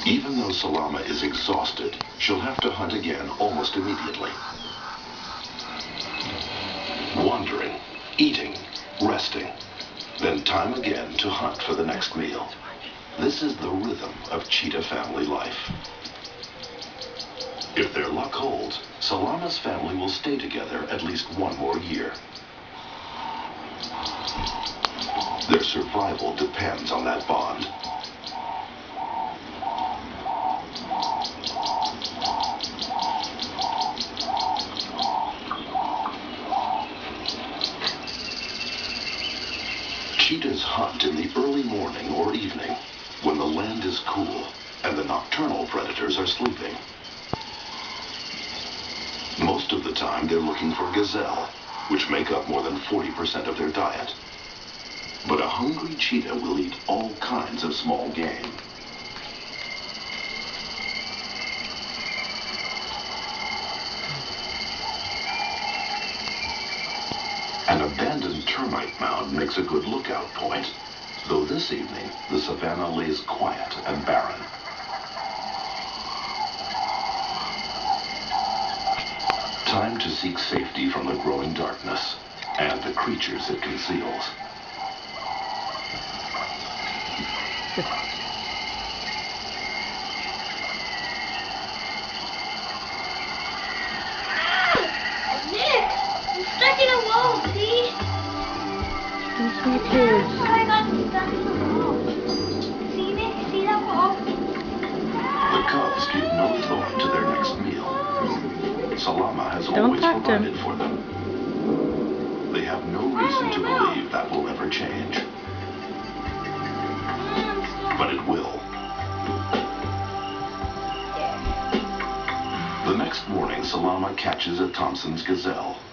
Even though Salama is exhausted, she'll have to hunt again almost immediately. Wandering, eating, resting, then time again to hunt for the next meal. This is the rhythm of cheetah family life. If their luck holds, Salama's family will stay together at least one more year. Their survival depends on that bond. Cheetahs hunt in the early morning or evening, when the land is cool and the nocturnal predators are sleeping. Most of the time, they're looking for gazelle, which make up more than 40% of their diet. But a hungry cheetah will eat all kinds of small game. An abandoned termite mound makes a good lookout point, though this evening the savanna lays quiet and barren. Time to seek safety from the growing darkness and the creatures it conceals. Nick! I'm stuck in a wall, see? Me too. I got stuck in the wall. See, Nick? See that wall? The cubs give no thought to their next meal. Salama has Don't always touch him. provided for them. They have no reason to believe that will ever change. But it will. The next morning, Salama catches a Thompson's gazelle.